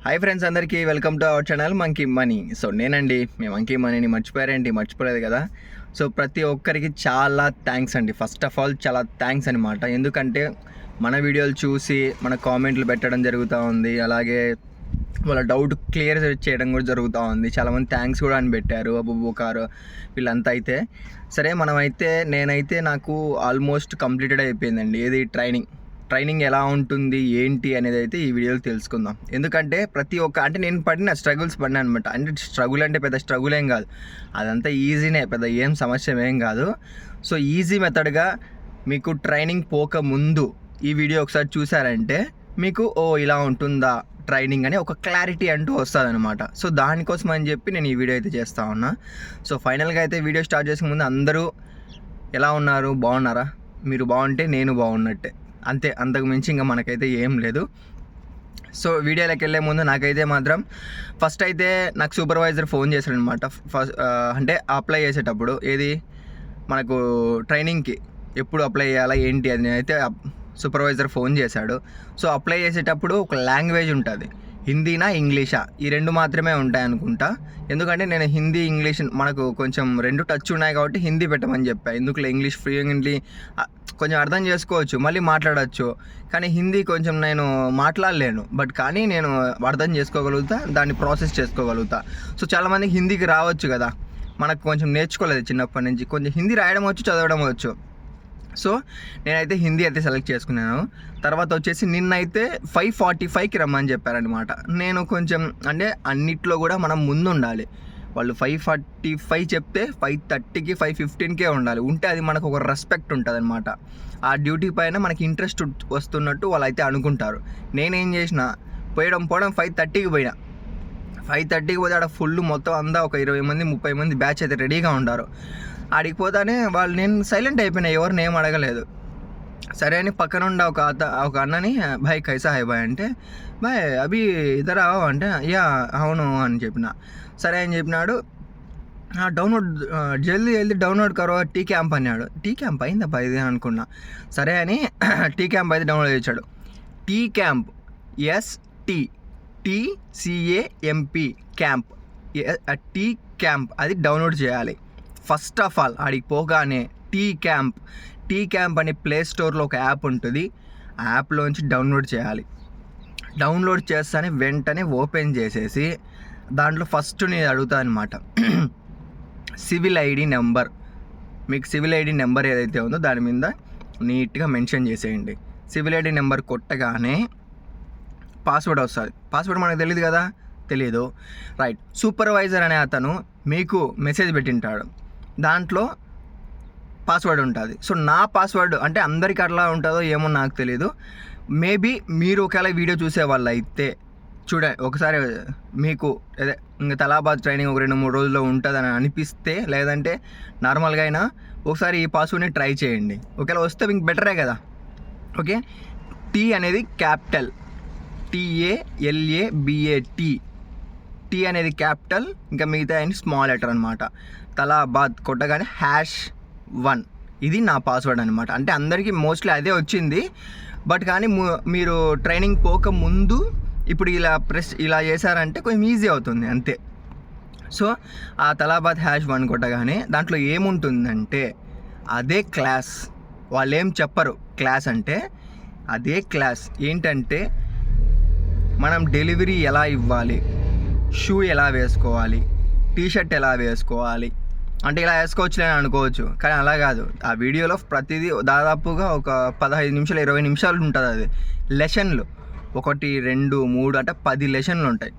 Hi friends, అందరికీ welcome to our channel monkey money. So నేనండి మీ monkey మనీని. మర్చిపోయారేంటి? మర్చిపోలేదు కదా. సో ప్రతి ఒక్కరికి చాలా థ్యాంక్స్ అండి. ఫస్ట్ ఆఫ్ ఆల్ చాలా థ్యాంక్స్ అనమాట. ఎందుకంటే మన వీడియోలు చూసి మన కామెంట్లు పెట్టడం జరుగుతూ ఉంది, అలాగే వాళ్ళ డౌట్ క్లియర్ చేయడం కూడా జరుగుతూ ఉంది. చాలామంది థ్యాంక్స్ కూడా అని పెట్టారు, అబ్బో కారు వీళ్ళంతా. అయితే సరే, నేనైతే నాకు ఆల్మోస్ట్ కంప్లీటెడ్ అయిపోయిందండి. ఏది ట్రైనింగ్ ఎలా ఉంటుంది ఏంటి అనేది అయితే ఈ వీడియోలో తెలుసుకుందాం. ఎందుకంటే నేను పడిన స్ట్రగుల్స్ పడినా అనమాట. అంటే స్ట్రగుల్ అంటే పెద్ద స్ట్రగుల్ ఏం కాదు, అదంతా ఈజీనే, పెద్ద ఏం సమస్య ఏం కాదు. సో ఈజీ మెథడ్గా మీకు ట్రైనింగ్ పోకముందు ఈ వీడియో ఒకసారి చూసారంటే మీకు ఇలా ఉంటుందా ట్రైనింగ్ అని ఒక క్లారిటీ అంటూ వస్తుంది అనమాట. సో దానికోసం అని చెప్పి నేను ఈ వీడియో అయితే చేస్తూ ఉన్నా. సో ఫైనల్గా అయితే వీడియో స్టార్ట్ చేసే ముందు అందరూ ఎలా ఉన్నారు? బాగున్నారా? మీరు బాగుంటే నేను బాగున్నట్టే, అంతే. అంతకు మించి ఇంకా మనకైతే ఏం లేదు. సో వీడియోలోకి వెళ్ళే ముందు నాకైతే మాత్రం ఫస్ట్ అయితే నాకు సూపర్వైజర్ ఫోన్ చేశాడు అనమాట. అంటే అప్లై చేసేటప్పుడు మనకు ట్రైనింగ్కి ఎప్పుడు అప్లై చేయాలా ఏంటి అని అయితే సూపర్వైజర్ ఫోన్ చేశాడు. సో అప్లై చేసేటప్పుడు ఒక లాంగ్వేజ్ ఉంటుంది, హిందీనా ఇంగ్లీషా, ఈ రెండు మాత్రమే ఉంటాయి అనుకుంటా. ఎందుకంటే నేను హిందీ ఇంగ్లీష్ మనకు కొంచెం రెండు టచ్ ఉన్నాయి కాబట్టి హిందీ పెట్టమని చెప్పా. ఎందుకు ఇంగ్లీష్ ఫ్లూయెంట్లీ కొంచెం అర్థం చేసుకోవచ్చు, మళ్ళీ మాట్లాడచ్చు. కానీ హిందీ కొంచెం నేను మాట్లాడలేను, కానీ నేను అర్థం చేసుకోగలుగుతా, దాన్ని ప్రాసెస్ చేసుకోగలుగుతా. సో చాలామందికి హిందీకి రావచ్చు కదా, మనకు కొంచెం నేర్చుకోలేదు చిన్నప్పటి నుంచి. కొంచెం హిందీ రాయడం వచ్చు, చదవడం వచ్చు. సో నేనైతే హిందీ అయితే సెలెక్ట్ చేసుకున్నాను. తర్వాత వచ్చేసి నిన్నైతే 5:45కి రమ్మని చెప్పారనమాట. నేను కొంచెం అంటే అన్నిట్లో కూడా మనం ముందు ఉండాలి. వాళ్ళు 5:45 చెప్తే 5:30కి 5:15కే ఉంటే అది మనకు ఒక రెస్పెక్ట్ ఉంటుంది అనమాట. ఆ డ్యూటీ పైన మనకి ఇంట్రెస్ట్ వస్తున్నట్టు వాళ్ళు అయితే అనుకుంటారు. నేనేం చేసిన, పోవడం 5:30కి పోయినా. 5:30కి పోతే ఆడ ఫుల్ మొత్తం అంతా ఒక 20 మంది 30 మంది బ్యాచ్ అయితే రెడీగా ఉంటారు. ఆడికి పోతానే నేను సైలెంట్ అయిపోయినా, ఎవరిని ఏం అడగలేదు. సరే అని పక్కన ఉండ ఒక అన్నని భాయ్ కైసా హై భాయ్ అంటే, భాయ్ అభి ఇద్దరు ఆవా అంటే, యా అవును అని చెప్పిన. సరే అని చెప్పినాడు. డౌన్లోడ్ జల్దీ డౌన్లోడ్ కరో టీ క్యాంప్ అన్నాడు. టీ క్యాంప్ అయిందా ఇది అనుకున్నా. సరే అని టీ క్యాంప్ అయితే డౌన్లోడ్ చేశాడు. T Camp STTCAMP camp, T Camp అది డౌన్లోడ్ చేయాలి. ఫస్ట్ ఆఫ్ ఆల్ ఆడికి పోగానే టీ క్యాంప్ అనే ప్లే స్టోర్లో ఒక యాప్ ఉంటుంది, ఆ యాప్లోంచి డౌన్లోడ్ చేయాలి. డౌన్లోడ్ చేస్తానే వెంటనే ఓపెన్ చేసేసి దాంట్లో ఫస్ట్ నేను అడుగుతా అనమాట, సివిల్ ఐడి నెంబర్. మీకు సివిల్ ఐడి నెంబర్ ఏదైతే ఉందో దాని మీద నీట్గా మెన్షన్ చేసేయండి. సివిల్ ఐడి నెంబర్ కొట్టగానే పాస్వర్డ్ వస్తుంది. పాస్వర్డ్ మనకు తెలియదు కదా, తెలియదు, రైట్. సూపర్వైజర్ అనే అతను మీకు మెసేజ్ పెట్టింటాడు, దాంట్లో పాస్వర్డ్ ఉంటుంది. సో నా పాస్వర్డ్ అంటే అందరికీ అట్లా ఉంటుందో ఏమో నాకు తెలీదు. మేబీ మీరు ఒకవేళ వీడియో చూసే వాళ్ళు అయితే చూడండి ఒకసారి, మీకు అదే ఇంకా తలాబాద్ ట్రైనింగ్ ఒక 2-3 రోజుల్లో ఉంటుందని అనిపిస్తే, లేదంటే నార్మల్గా అయినా ఒకసారి ఈ పాస్వర్డ్ని ట్రై చేయండి. ఒకవేళ వస్తే మీకు బెటరే కదా. ఓకే, టీ అనేది క్యాపిటల్, TALABAT, టీ అనేది క్యాపిటల్, ఇంకా మిగతా అని స్మాల్ లెటర్ అనమాట. తలాబాద్ కొట్టగానే #1 ఇది నా పాస్వర్డ్ అనమాట. అంటే అందరికీ మోస్ట్లీ అదే వచ్చింది. కానీ మీరు ట్రైనింగ్ పోక ముందు ఇప్పుడు ఇలా చేశారంటే కొంచెం ఈజీ అవుతుంది, అంతే. సో ఆ తలాబాద్ #1 కొట్టగానే దాంట్లో ఏముంటుందంటే అదే క్లాస్. వాళ్ళు ఏం చెప్పరు, క్లాస్ అంటే అదే క్లాస్. ఏంటంటే మనం డెలివరీ ఎలా ఇవ్వాలి, షూ ఎలా వేసుకోవాలి, టీషర్ట్ ఎలా వేసుకోవాలి అంటే ఇలా వేసుకోవచ్చులేని అనుకోవచ్చు, కానీ అలా కాదు. ఆ వీడియోలో ప్రతిదీ దాదాపుగా ఒక 15 నిమిషాలు 20 నిమిషాలు ఉంటుంది. అది లెసన్లు 1 2 3 అంటే 10 లెసన్లు ఉంటాయి.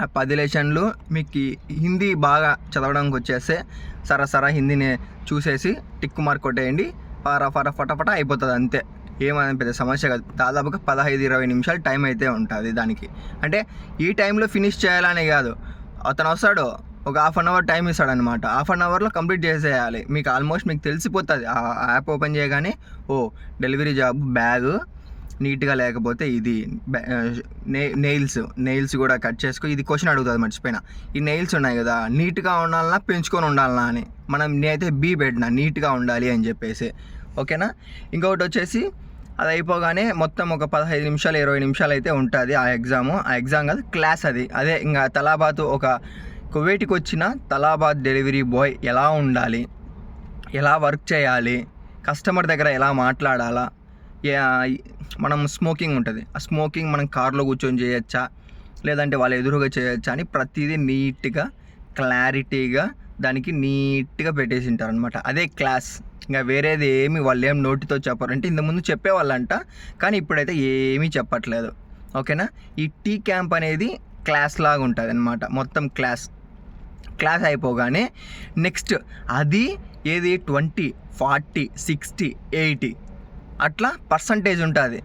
ఆ 10 లెసన్లు మీకు హిందీ బాగా చదవడానికి వచ్చేస్తే సరా హిందీని చూసేసి టిక్ మార్క్ కొట్టేయండి, ఫటాఫట అయిపోతుంది, అంతే. ఏమైనా పెద్ద సమస్య కాదు. దాదాపుగా 15-20 నిమిషాలు టైం అయితే ఉంటుంది దానికి. అంటే ఈ టైంలో ఫినిష్ చేయాలనే కాదు, అతను వస్తాడు ఒక 1/2 అవర్ టైం ఇస్తాడనమాట. 1/2 అవర్లో కంప్లీట్ చేసేయాలి. మీకు ఆల్మోస్ట్ మీకు తెలిసిపోతుంది. ఆ యాప్ ఓపెన్ చేయగానే డెలివరీ జాబ్, బ్యాగ్ నీట్గా లేకపోతే ఇది నెయిల్స్ కూడా కట్ చేసుకో. ఇది క్వశ్చన్ అడుగుతుంది, మర్చిపోయినా. ఈ నెయిల్స్ ఉన్నాయి కదా, నీట్గా ఉండాలన్నా పెంచుకొని ఉండాలన్నా అని. నేనైతే B పెట్టినా, నీట్గా ఉండాలి అని చెప్పేసి. ఓకేనా. ఇంకొకటి వచ్చేసి అది అయిపోగానే మొత్తం ఒక 15 నిమిషాలు 20 నిమిషాలు అయితే ఉంటుంది ఆ ఎగ్జామ్ కాదు క్లాస్ అదే ఇంకా తలాబాతు ఒక కువైట్కి వచ్చిన తలాబాద్ డెలివరీ బాయ్ ఎలా ఉండాలి, ఎలా వర్క్ చేయాలి, కస్టమర్ దగ్గర ఎలా మాట్లాడాలా, మనం స్మోకింగ్ ఉంటుంది, ఆ స్మోకింగ్ మనం కార్లో కూర్చొని చేయొచ్చా లేదంటే వాళ్ళ ఎదురుగా చేయొచ్చా అని ప్రతిదీ నీట్గా క్లారిటీగా దానికి నీట్గా పెట్టేసి ఉంటారు అనమాట. అదే క్లాస్, ఇంకా వేరేది ఏమి వాళ్ళు ఏం నోటితో చెప్పారంటే ఇంతకుముందు చెప్పేవాళ్ళంట, కానీ ఇప్పుడైతే ఏమీ చెప్పట్లేదు. ఓకేనా. ఈ టీ క్యాంప్ అనేది క్లాస్ లాగా ఉంటుంది అనమాట. మొత్తం క్లాస్ అయిపోగానే నెక్స్ట్ అది ఏది 20, 40, 60, 80 అట్లా పర్సంటేజ్ ఉంటుంది.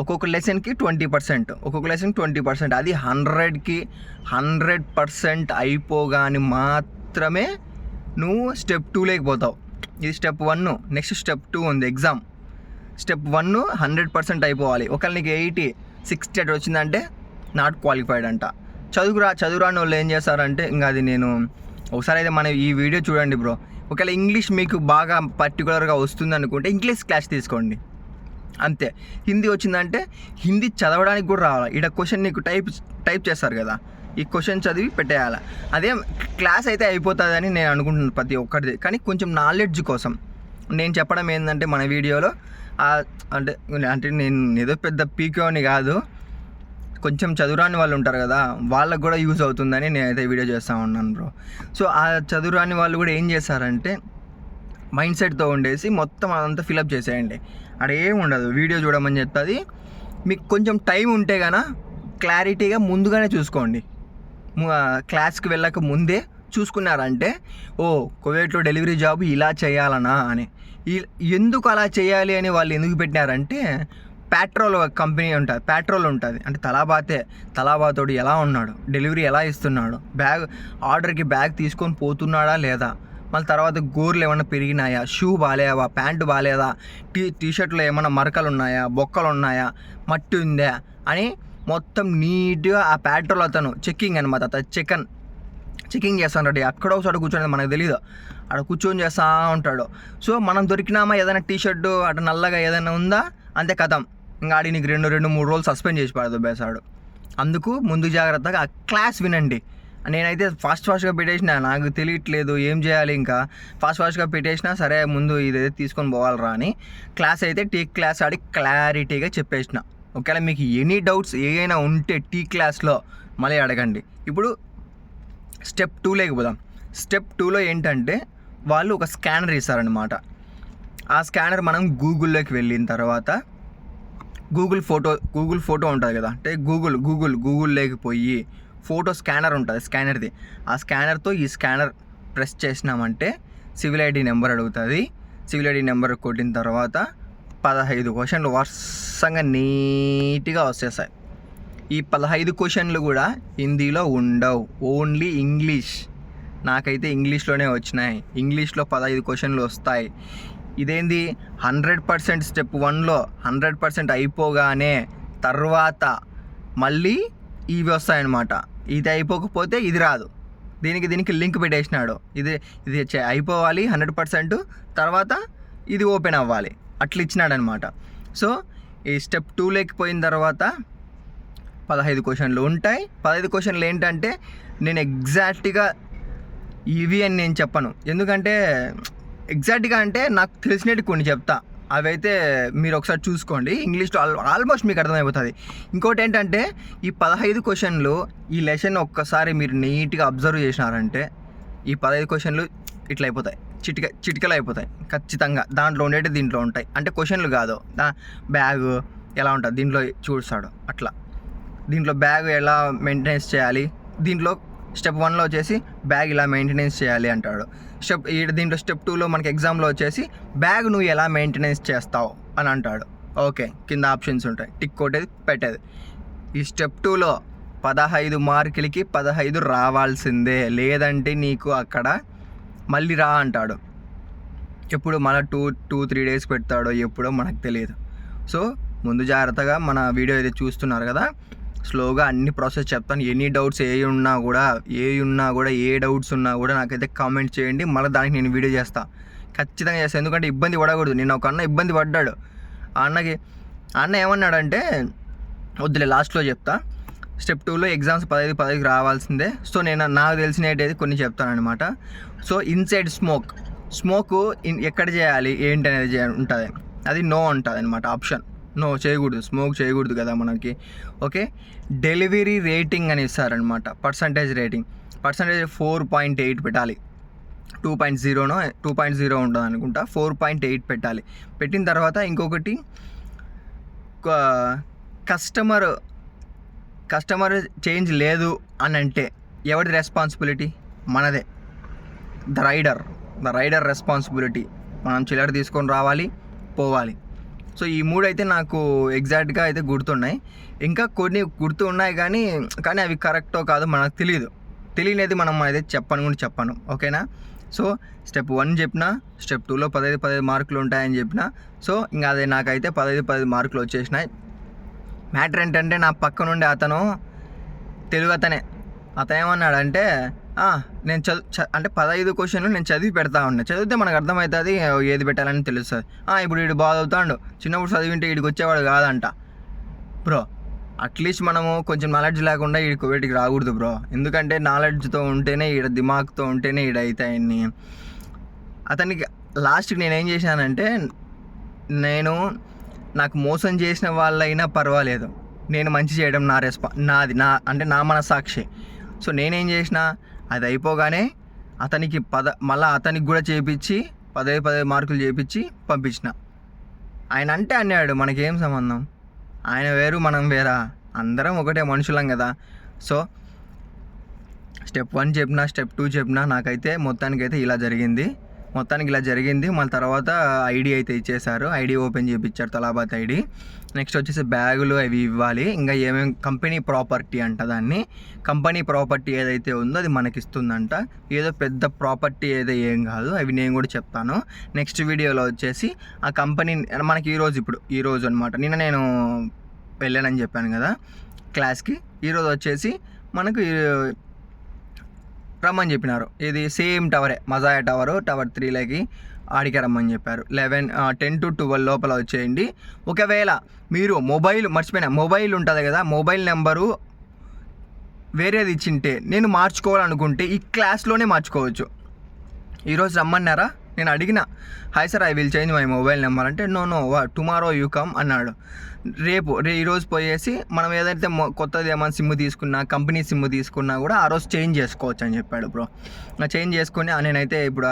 ఒక్కొక్క లెసన్కి 20%, ఒక్కొక్క లెసన్కి 20%. అది 100కి 100% అయిపోగానే మాత్రమే నువ్వు స్టెప్ 2లోకి పోతావు. ఇది స్టెప్ 1. నెక్స్ట్ స్టెప్ 2 ఉంది ఎగ్జామ్. స్టెప్ 1 100% అయిపోవాలి. ఒకవేళ నీకు 80, 60 అటు వచ్చిందంటే నాట్ క్వాలిఫైడ్ అంట. చదువురాని వాళ్ళు ఏం చేస్తారంటే, ఇంకా అది నేను ఒకసారి అయితే మన ఈ వీడియో చూడండి బ్రో. ఒకవేళ ఇంగ్లీష్ మీకు బాగా పర్టికులర్గా వస్తుంది అనుకుంటే ఇంగ్లీష్ క్లాస్ తీసుకోండి, అంతే. హిందీ వచ్చిందంటే హిందీ చదవడానికి కూడా రావాలి. ఇక్కడ క్వశ్చన్ నీకు టైప్ చేస్తారు కదా, ఈ క్వశ్చన్ చదివి పెట్టేయాలి. అదే క్లాస్ అయితే అయిపోతుందని నేను అనుకుంటున్నాను ప్రతి ఒక్కరిది. కానీ కొంచెం నాలెడ్జ్ కోసం నేను చెప్పడం ఏంటంటే మన వీడియోలో అంటే నేను ఏదో పెద్ద పీకోని కాదు, కొంచెం చదువురాని వాళ్ళు ఉంటారు కదా, వాళ్ళకు కూడా యూజ్ అవుతుందని నేనైతే వీడియో చేస్తూ ఉన్నాను బ్రో. సో ఆ చదువురాని వాళ్ళు కూడా ఏం చేస్తారంటే మైండ్ సెట్తో ఉండేసి మొత్తం అదంతా ఫిలప్ చేసేయండి. అక్కడ ఏం ఉండదు, వీడియో చూడమని చెప్తుంది. మీకు కొంచెం టైం ఉంటే కనుక క్లారిటీగా ముందుగానే చూసుకోండి. క్లాస్కి వెళ్ళక ముందే చూసుకున్నారంటే కువైట్లో డెలివరీ జాబ్ ఇలా చేయాలనా అని. ఎందుకు అలా చేయాలి అని వాళ్ళు ఎందుకు పెట్టినారంటే పెట్రోల్ కంపెనీ ఉంటుంది, పెట్రోల్ ఉంటుంది అంటే తలాబాతోడు ఎలా ఉన్నాడు, డెలివరీ ఎలా ఇస్తున్నాడు, ఆర్డర్కి బ్యాగ్ తీసుకొని పోతున్నాడా లేదా, మళ్ళీ తర్వాత గోర్లు ఏమైనా పెరిగినాయా, షూ బాగాలేవా, ప్యాంటు బాగాలేదా, టీషర్ట్లో ఏమైనా మరకలు ఉన్నాయా, బొక్కలు ఉన్నాయా, మట్టి ఉందా అని మొత్తం నీట్గా ఆ పెట్రోల్ అతను చెక్కింగ్ అనమాట. చెక్కింగ్ చేస్తాడు. అక్కడ ఒకసారి కూర్చొని మనకు తెలీదు, అక్కడ కూర్చొని చేస్తూ ఉంటాడు. సో మనం దొరికినామా ఏదైనా టీషర్టు అటు నల్లగా ఏదైనా ఉందా అంతే కథం, ఇంకా ఆడి నీకు 2-3 రోజులు సస్పెండ్ చేసి పడదు బేసాడు. అందుకు ముందు జాగ్రత్తగా ఆ క్లాస్ వినండి. నేనైతే ఫాస్ట్గా పెట్టేసిన, నాకు తెలియట్లేదు ఏం చేయాలి, ఇంకా ఫాస్ట్గా పెట్టేసినా సరే ముందు ఇదైతే తీసుకొని పోవాలరా అని క్లాస్ అయితే టీ క్లాస్ ఆడి క్లారిటీగా చెప్పేసిన. ఒకవేళ మీకు ఎనీ డౌట్స్ ఏమైనా ఉంటే టీ క్లాస్లో మళ్ళీ అడగండి. ఇప్పుడు స్టెప్ 2లోకి పోదాం. స్టెప్ 2లో ఏంటంటే వాళ్ళు ఒక స్కానర్ ఇస్తారనమాట. ఆ స్కానర్ మనం గూగుల్లోకి వెళ్ళిన తర్వాత గూగుల్ ఫోటో ఉంటుంది కదా, అంటే గూగుల్లోకి పోయి ఫోటో స్కానర్ ఉంటుంది, స్కానర్ది. ఆ స్కానర్తో ఈ స్కానర్ ప్రెస్ చేసినామంటే సివిల్ ఐడి నెంబర్ అడుగుతుంది. సివిల్ ఐడి నెంబర్ కొట్టిన తర్వాత 15 క్వశ్చన్లు వరుసంగా నీట్గా వచ్చేస్తాయి. ఈ 15 క్వశ్చన్లు కూడా హిందీలో ఉండవు, ఓన్లీ ఇంగ్లీష్. నాకైతే ఇంగ్లీష్లోనే వచ్చినాయి. ఇంగ్లీష్లో 15 క్వశ్చన్లు వస్తాయి. ఇదేంది 100% స్టెప్ 1లో 100% అయిపోగానే తర్వాత మళ్ళీ ఇవి వస్తాయన్నమాట. ఇది అయిపోకపోతే ఇది రాదు. దీనికి లింక్ పెట్టేసినాడు. ఇది అయిపోవాలి 100%, తర్వాత ఇది ఓపెన్ అవ్వాలి, అట్లా ఇచ్చినాడనమాట. సో ఈ స్టెప్ 2లోకి పోయిన తర్వాత 15 క్వశ్చన్లు ఉంటాయి. 15 క్వశ్చన్లు ఏంటంటే నేను ఎగ్జాక్ట్గా ఇవి అని నేను చెప్పను, ఎందుకంటే ఎగ్జాక్ట్గా అంటే నాకు తెలిసినట్టు కొన్ని చెప్తా, అవైతే మీరు ఒకసారి చూసుకోండి. ఇంగ్లీష్లో ఆల్మోస్ట్ మీకు అర్థమైపోతుంది. ఇంకోటి ఏంటంటే ఈ 15 క్వశ్చన్లు ఈ లెసన్ ఒక్కసారి మీరు నీట్గా అబ్జర్వ్ చేసినారంటే ఈ 15 క్వశ్చన్లు ఇట్లా అయిపోతాయి, చిటికలు అయిపోతాయి ఖచ్చితంగా. దాంట్లో ఉండేవి దీంట్లో ఉంటాయి, అంటే క్వశ్చన్లు కాదు, బ్యాగ్ ఎలా ఉంటుంది దీంట్లో చూస్తాడు అట్లా. దీంట్లో బ్యాగ్ ఎలా మెయింటెనెన్స్ చేయాలి, దీంట్లో స్టెప్ 1లో వచ్చేసి బ్యాగ్ ఇలా మెయింటెనెన్స్ చేయాలి అంటాడు. దీంట్లో స్టెప్ 2లో మనకి ఎగ్జామ్లో వచ్చేసి బ్యాగ్ నువ్వు ఎలా మెయింటెనెన్స్ చేస్తావు అని అంటాడు. ఓకే, కింద ఆప్షన్స్ ఉంటాయి, టిక్ కొట్టేది పెట్టేది. ఈ స్టెప్ 2లో 15 మార్కులకి 15 రావాల్సిందే, లేదంటే నీకు అక్కడ మళ్ళీ రా అంటాడు. ఎప్పుడు మళ్ళీ 2-3 డేస్ పెడతాడో ఎప్పుడో మనకు తెలియదు. సో ముందు జాగ్రత్తగా మన వీడియో అయితే చూస్తున్నారు కదా, స్లోగా అన్ని ప్రాసెస్ చెప్తాను. ఎనీ డౌట్స్ ఏ డౌట్స్ ఉన్నా కూడా నాకైతే కామెంట్ చేయండి, మళ్ళీ దానికి నేను వీడియో చేస్తాను, ఖచ్చితంగా చేస్తాను. ఎందుకంటే ఇబ్బంది పడకూడదు. నేను ఒక అన్న ఇబ్బంది పడ్డాడు, ఆ అన్నకి అన్న ఏమన్నాడంటే వద్దులే లాస్ట్లో చెప్తా. స్టెప్ 2లో ఎగ్జామ్స్ 15 రావాల్సిందే. సో నేను నాకు తెలిసినవి కొన్ని చెప్తాను అనమాట. సో ఇన్సైడ్ స్మోక్ ఎక్కడ చేయాలి ఏంటి అనేది ఉంటుంది. అది నో ఉంటుంది అనమాట, ఆప్షన్ నో, చేయకూడదు, స్మోక్ చేయకూడదు కదా మనకి. ఓకే, డెలివరీ రేటింగ్ అని ఇస్తారనమాట, పర్సంటేజ్ రేటింగ్. 4.8 పెట్టాలి. 2.0 ఉంటుంది అనుకుంటా, 4.8 పెట్టాలి. పెట్టిన తర్వాత ఇంకొకటి కస్టమర్ చేంజ్ లేదు అని అంటే ఎవరి రెస్పాన్సిబిలిటీ? మనదే. The rider responsibility. మనం చిల్లర తీసుకొని రావాలి, పోవాలి. సో ఈ 3 అయితే నాకు ఎగ్జాక్ట్గా అయితే గుర్తున్నాయి. ఇంకా కొన్ని గుర్తు ఉన్నాయి కానీ అవి కరెక్టో కాదో మనకు తెలియనిది మనం అయితే చెప్పను. ఓకేనా? సో స్టెప్ 1 చెప్పిన, స్టెప్ 2లో 15 మార్కులు ఉంటాయని చెప్పిన. సో ఇంకా అదే నాకైతే 15 మార్కులు వచ్చేసినాయి. మ్యాటర్ ఏంటంటే నా పక్క నుండి అతను తెలుగు అతను ఏమన్నాడంటే నేను అంటే 15 క్వశ్చన్లు నేను చదివి పెడతా ఉన్నా. చదివితే మనకు అర్థమవుతుంది, ఏది పెట్టాలని తెలుస్తుంది. ఇప్పుడు వీడు బాగా చదువుతాడు, చిన్నప్పుడు చదివింటే వీడికి వచ్చేవాడు కాదంట. బ్రో అట్లీస్ట్ మనము కొంచెం నాలెడ్జ్ లేకుండా వీటికి రాకూడదు బ్రో. ఎందుకంటే నాలెడ్జ్తో ఉంటేనే దిమాగ్తో ఉంటేనే అవుతాయన్ని. అతనికి లాస్ట్కి నేనేం చేశానంటే, నాకు మోసం చేసిన వాళ్ళైనా పర్వాలేదు, నేను మంచి చేయడం నాది నా మనసాక్షి. సో నేనేం చేసిన, అది అయిపోగానే అతనికి మళ్ళీ అతనికి కూడా చేయించి 15 మార్కులు చేయించి పంపించిన. ఆయన అంటే అన్నాడు, మనకేం సంబంధం, ఆయన వేరు మనం వేరా, అందరం ఒకటే మనుషులం కదా. సో స్టెప్ 1 చెప్పినా, స్టెప్ 2 చెప్పినా, నాకైతే మొత్తానికి ఇలా జరిగింది. మళ్ళీ తర్వాత ఐడి అయితే ఇచ్చేశారు, ఐడి ఓపెన్ చేయించారు, తలాబాత్ ఐడి. నెక్స్ట్ వచ్చేసి బ్యాగులు అవి ఇవ్వాలి. ఇంకా ఏమేమి కంపెనీ ప్రాపర్టీ అంట, దాన్ని కంపెనీ ప్రాపర్టీ ఏదైతే ఉందో అది మనకి ఇస్తుందంట. ఏదో పెద్ద ప్రాపర్టీ ఏం కాదు, అవి నేను కూడా చెప్తాను నెక్స్ట్ వీడియోలో. వచ్చేసి ఆ కంపెనీ మనకి ఈరోజు అనమాట, నిన్న నేను వెళ్ళానని చెప్పాను కదా క్లాస్కి. ఈరోజు వచ్చేసి మనకు రమ్మని చెప్పినారు. ఇది సేమ్ టవరే, మజాయా టవర్ 3లోకి ఆడికే రమ్మని చెప్పారు. 10 to 12 లోపల వచ్చేయండి. ఒకవేళ మీరు మొబైల్ ఉంటుంది కదా, మొబైల్ నెంబరు వేరేది ఇచ్చింటే నేను మార్చుకోవాలనుకుంటే ఈ క్లాస్లోనే మార్చుకోవచ్చు. ఈరోజు రమ్మన్నారా, నేను అడిగిన, hi sir I will change my mobile number అంటే, నో టుమారో యూ కమ్ అన్నాడు. ఈరోజు పోయేసి మనం ఏదైతే కొత్తది ఏమైనా సిమ్ తీసుకున్నా, కంపెనీ సిమ్ తీసుకున్నా కూడా ఆ రోజు చేంజ్ చేసుకోవచ్చు అని చెప్పాడు బ్రో. చేంజ్ చేసుకొని నేనైతే ఇప్పుడు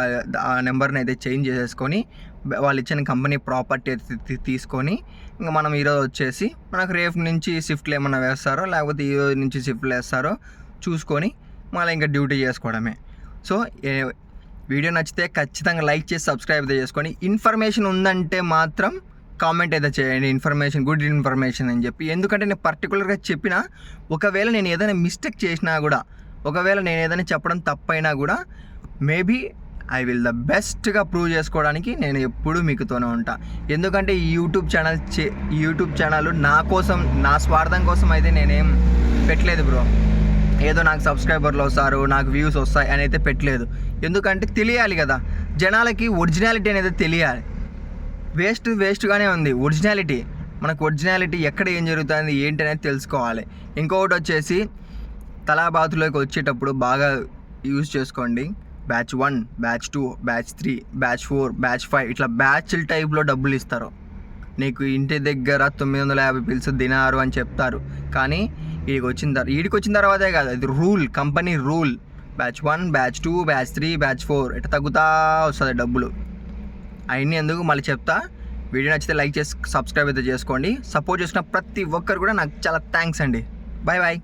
ఆ నెంబర్ని అయితే చేంజ్ చేసేసుకొని వాళ్ళు ఇచ్చిన కంపెనీ ప్రాపర్టీ అయితే తీసుకొని ఇంకా మనం ఈరోజు వచ్చేసి మనకు రేపు నుంచి షిఫ్ట్లు ఏమన్నా వేస్తారో లేకపోతే ఈరోజు నుంచి షిఫ్ట్లు వేస్తారో చూసుకొని మళ్ళీ ఇంకా డ్యూటీ చేసుకోవడమే. సో వీడియో నచ్చితే ఖచ్చితంగా లైక్ చేసి సబ్స్క్రైబ్ అయితే చేసుకొని, ఇన్ఫర్మేషన్ ఉందంటే మాత్రం కామెంట్ అయితే చేయండి, గుడ్ ఇన్ఫర్మేషన్ అని చెప్పి. ఎందుకంటే నేను పర్టికులర్గా చెప్పిన, ఒకవేళ నేను ఏదైనా మిస్టేక్ చేసినా కూడా, ఒకవేళ నేను ఏదైనా చెప్పడం తప్పైనా కూడా మేబీ ఐ విల్ ద బెస్ట్గా ప్రూవ్ చేసుకోవడానికి నేను ఎప్పుడూ మీకుతోనే ఉంటా. ఎందుకంటే ఈ యూట్యూబ్ ఛానల్ నా కోసం, నా స్వార్థం కోసం అయితే నేనేం పెట్టలేదు బ్రో. ఏదో నాకు సబ్స్క్రైబర్లు వస్తారు, నాకు వ్యూస్ వస్తాయి అని అయితే పెట్టలేదు. ఎందుకంటే తెలియాలి కదా జనాలకి, ఒరిజినాలిటీ అనేది తెలియాలి. వేస్ట్గానే ఉంది మనకు ఒరిజినాలిటీ ఎక్కడ ఏం జరుగుతుంది ఏంటి అనేది తెలుసుకోవాలి. ఇంకొకటి వచ్చేసి తలాబాతులోకి వచ్చేటప్పుడు బాగా యూజ్ చేసుకోండి. Batch 1, batch 2, batch 3, batch 4, batch 5 ఇట్లా బ్యాచ్ల టైప్లో డబ్బులు ఇస్తారు. నీకు ఇంటి దగ్గర 950 పిల్స్ తినారు అని చెప్తారు, కానీ వీడికి వచ్చిన తర్వాతే కాదు, అది company rule. Batch 1, batch 2, batch 3, batch 4 ఇట్లా తగ్గుతా వస్తుంది డబ్బులు. అవన్నీ ఎందుకు మళ్ళీ చెప్తా. వీడియో నచ్చితే లైక్ చేసి సబ్స్క్రైబ్ అయితే చేసుకోండి. సపోర్ట్ చేసిన ప్రతి ఒక్కరు కూడా నాకు చాలా థ్యాంక్స్ అండి. బాయ్.